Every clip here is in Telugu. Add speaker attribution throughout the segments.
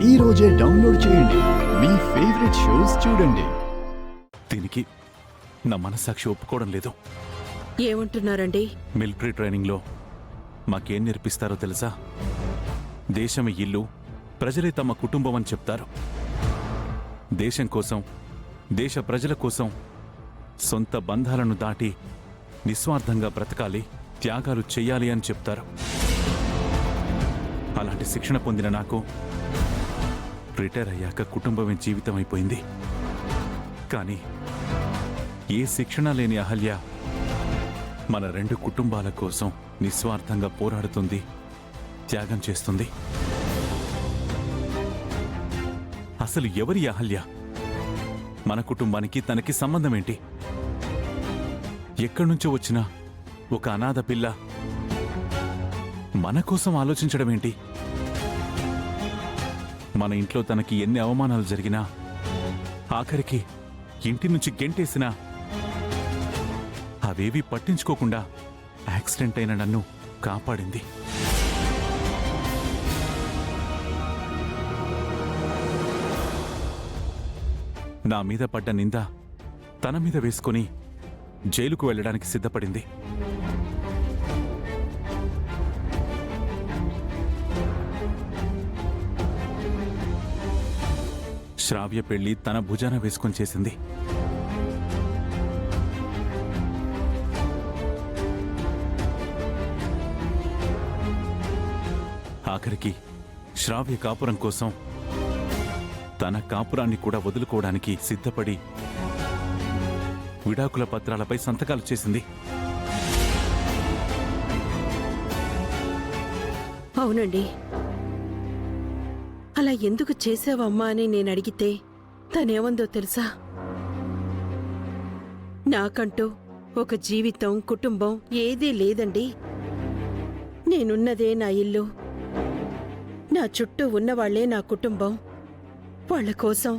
Speaker 1: ఈ రోజే డౌన్లోడ్ చేయండి. మీ ఫేవరెట్ షోస్ చూడండి.
Speaker 2: దీనికి నా మనస్సాక్షి ఒప్పుకోవడం లేదు.
Speaker 3: ఏమంటున్నారండి?
Speaker 2: మిలిటరీ ట్రైనింగ్లో మాకేం నేర్పిస్తారో తెలుసా? దేశమే ఇల్లు, ప్రజలే తమ కుటుంబం అని చెప్తారు. దేశం కోసం, దేశ ప్రజల కోసం సొంత బంధాలను దాటి నిస్వార్థంగా బ్రతకాలి, త్యాగాలు చెయ్యాలి అని చెప్తారు. అలాంటి శిక్షణ పొందిన నాకు రిటైర్ అయ్యాక కుటుంబమే జీవితం అయిపోయింది. కానీ ఏ శిక్షణ లేని అహల్య మన రెండు కుటుంబాల కోసం నిస్వార్థంగా పోరాడుతుంది, త్యాగం చేస్తుంది. అసలు ఎవరి అహల్య? మన కుటుంబానికి తనకి సంబంధం ఏంటి? ఎక్కడి నుంచో వచ్చిన ఒక అనాథ పిల్ల మన కోసం ఆలోచించడం ఏంటి? మన ఇంట్లో తనకి ఎన్ని అవమానాలు జరిగినా, ఆఖరికి ఇంటి నుంచి గెంటేసినా అవేవీ పట్టించుకోకుండా యాక్సిడెంట్ అయిన నన్ను కాపాడింది. నా మీద పడ్డ నింద తన మీద వేసుకొని జైలుకు వెళ్ళడానికి సిద్ధపడింది. శ్రావ్య పెళ్లి తన భుజాన వేసుకొని చేసింది. ఆఖరికి శ్రావ్య కాపురం కోసం తన కాపురాన్ని కూడా వదులుకోవడానికి సిద్ధపడి విడాకుల పత్రాలపై సంతకాలు చేసింది.
Speaker 3: అవునండి. అలా ఎందుకు చేసావమ్మా అని నేను అడిగితే తనేమందో తెలుసా? నాకంటూ ఒక జీవితం, కుటుంబం ఏదీ లేదండి. నేనున్నదే నా ఇల్లు, నా చుట్టూ ఉన్నవాళ్లే నా కుటుంబం. వాళ్ల కోసం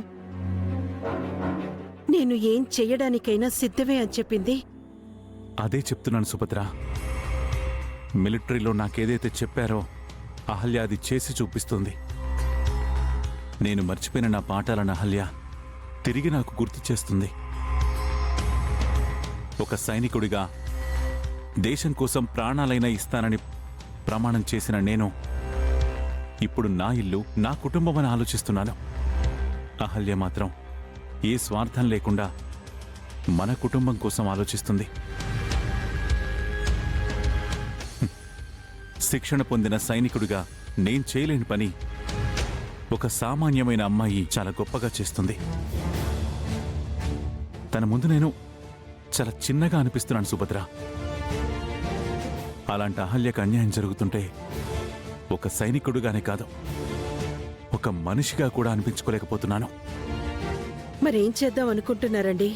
Speaker 3: నేను ఏం చెయ్యడానికైనా సిద్ధమే అని చెప్పింది.
Speaker 2: అదే చెప్తున్నాను సుభద్ర. మిలిటరీలో నాకేదైతే చెప్పారో అహల్య అది చేసి చూపిస్తుంది. నేను మర్చిపోయిన నా పాఠాలను అహల్య తిరిగి నాకు గుర్తు చేస్తుంది. ఒక సైనికుడిగా దేశం కోసం ప్రాణాలైనా ఇస్తానని ప్రమాణం చేసిన నేను ఇప్పుడు నా ఇల్లు, నా కుటుంబం అని ఆలోచిస్తున్నాను. అహల్య మాత్రం ఏ స్వార్థం లేకుండా మన కుటుంబం కోసం ఆలోచిస్తుంది. శిక్షణ పొందిన సైనికుడిగా నేను చేయలేని పని ఒక సామాన్యమైన అమ్మాయి చాలా గొప్పగా చేస్తుంది. తన ముందు నేను చాలా చిన్నగా అనిపిస్తున్నాను సుభద్ర. అలాంటి అహల్యకు అన్యాయం జరుగుతుంటే ఒక సైనికుడుగానే కాదు, ఒక మనిషిగా కూడా అనిపించుకోలేకపోతున్నాను.
Speaker 3: మరేం చేద్దాం అనుకుంటున్నారండి?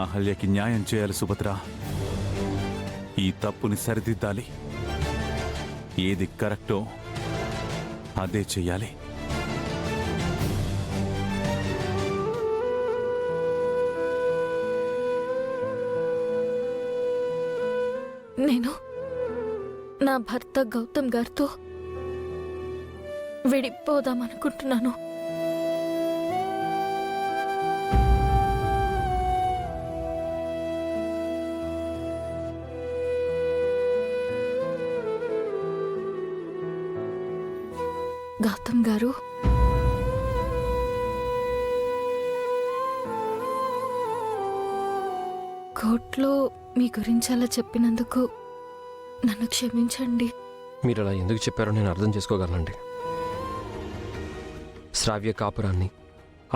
Speaker 2: అహల్యకి న్యాయం చేయాలి సుభద్ర. ఈ తప్పుని సరిదిద్దాలి. ఏది కరెక్టో అదే చెయ్యాలి.
Speaker 4: నేను నా భర్త గౌతమ్ గారితో విడిపోదామనుకుంటున్నాను. గౌతమ్ గారు, కోర్టులో మీ గురించి అలా చెప్పినందుకు నన్ను క్షమించండి.
Speaker 5: మీరు అలా ఎందుకు చెప్పారో నేను అర్థం చేసుకోగలనండి. శ్రావ్య కాపురాన్ని,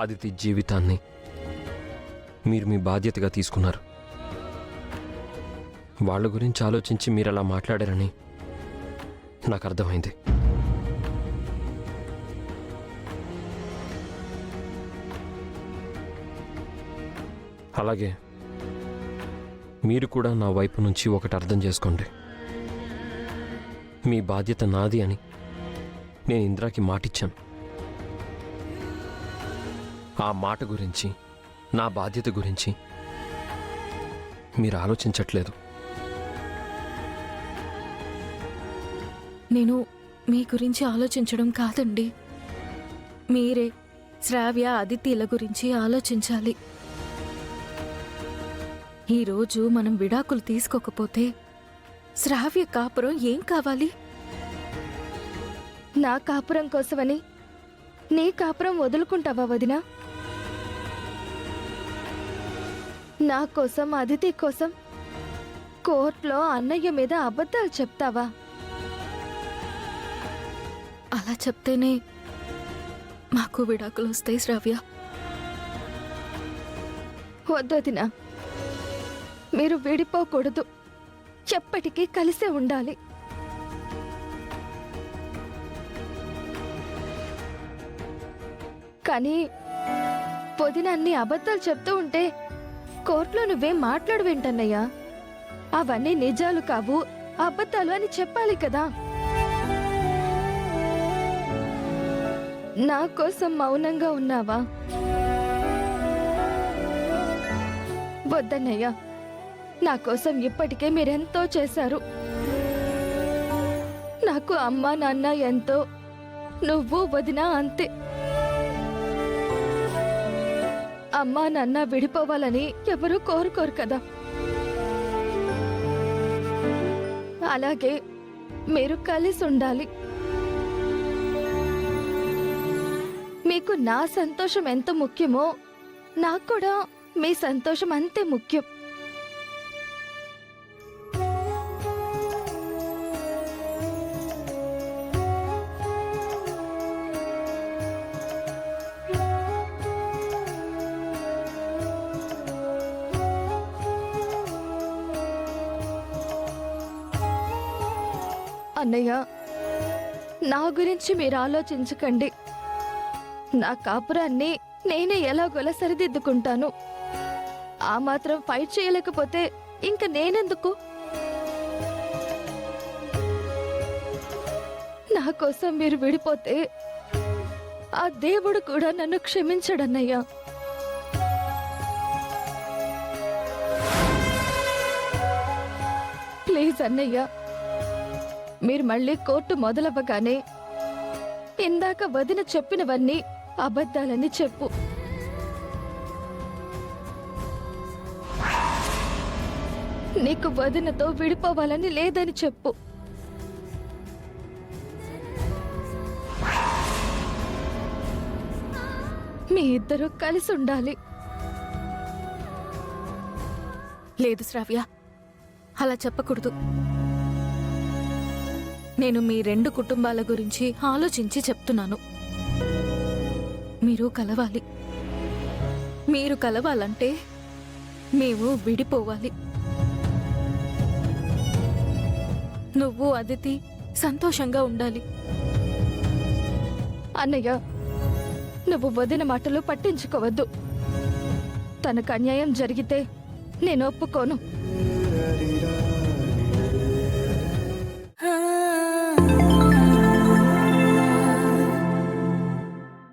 Speaker 5: అదితి జీవితాన్ని మీరు మీ బాధ్యతగా తీసుకున్నారు. వాళ్ళ గురించి ఆలోచించి మీరు అలా మాట్లాడారని నాకు అర్థమైంది. అలాగే మీరు కూడా నా వైపు నుంచి ఒకటి అర్థం చేసుకోండి. మీ బాధ్యత నాది అని నేను ఇంద్రాకి మాటిచ్చాను. ఆ మాట గురించి, నా బాధ్యత గురించి మీరు ఆలోచించట్లేదు.
Speaker 4: నేను మీ గురించి ఆలోచించడం కాదండి, మీరే శ్రావ్య అదితిల గురించి ఆలోచించాలి. ఈరోజు మనం విడాకులు తీసుకోకపోతే శ్రావ్య కాపురం ఏం కావాలి?
Speaker 6: నా కాపురం కోసమని నీ కాపురం వదులుకుంటావా వదినా? నా కోసం అదితి కోసం కోర్టులో అన్నయ్య మీద అబద్ధాలు చెప్తావా?
Speaker 4: అలా చెప్తేనే మాకు విడాకులు వస్తాయి శ్రావ్య.
Speaker 6: వద్దొదినా, మీరు విడిపోకూడదు, ఎప్పటికీ కలిసే ఉండాలి. కానీ వదిన అన్ని అబద్ధాలు చెప్తూ ఉంటే కోర్టులో నువ్వేం మాట్లాడవేంటన్నయ్యా? అవన్నీ నిజాలు కావు, అబద్ధాలు అని చెప్పాలి కదా. నా కోసం మౌనంగా ఉన్నావా? వద్దన్నయ్యా, నా కోసం ఇప్పటికే మీరెంతో చేశారు. నాకు అమ్మా నాన్న ఎంతో, నువ్వు వదినా అంతే. అమ్మా నాన్న విడిపోవాలని ఎవరూ కోరుకోరు కదా. అలాగే మీరు కలిసి ఉండాలి. మీకు నా సంతోషం ఎంత ముఖ్యమో నాకు కూడా మీ సంతోషం అంతే ముఖ్యం. అన్నయ్య, నా గురించి మీరు ఆలోచించకండి. నా కాపురాన్ని నేనే ఎలాగోలా సరిదిద్దుకుంటాను. ఆ మాత్రం ఫైట్ చేయలేకపోతే ఇంక నేనెందుకు? నా కోసం మీరు విడిపోతే ఆ దేవుడు కూడా నన్ను క్షమించడన్నయ్యా. ప్లీజ్ అన్నయ్య, మీరు మళ్ళీ కోర్టు మొదలవ్వగానే ఇందాక వదిన చెప్పినవన్నీ అబద్ధాలని చెప్పు. నీకు వదినతో విడిపోవాలని లేదని చెప్పు. మీ ఇద్దరూ కలిసి ఉండాలి.
Speaker 4: లేదు శ్రావ్య, అలా చెప్పకూడదు. నేను మీ రెండు కుటుంబాల గురించి ఆలోచించి చెప్తున్నాను. మీరు కలవాలి. మీరు కలవాలంటే మేము విడిపోవాలి. నువ్వు అదితి సంతోషంగా ఉండాలి.
Speaker 6: అన్నయ్య, నువ్వు వదిన మాటలు పట్టించుకోవద్దు. తనకు అన్యాయం జరిగితే నేను ఒప్పుకోను.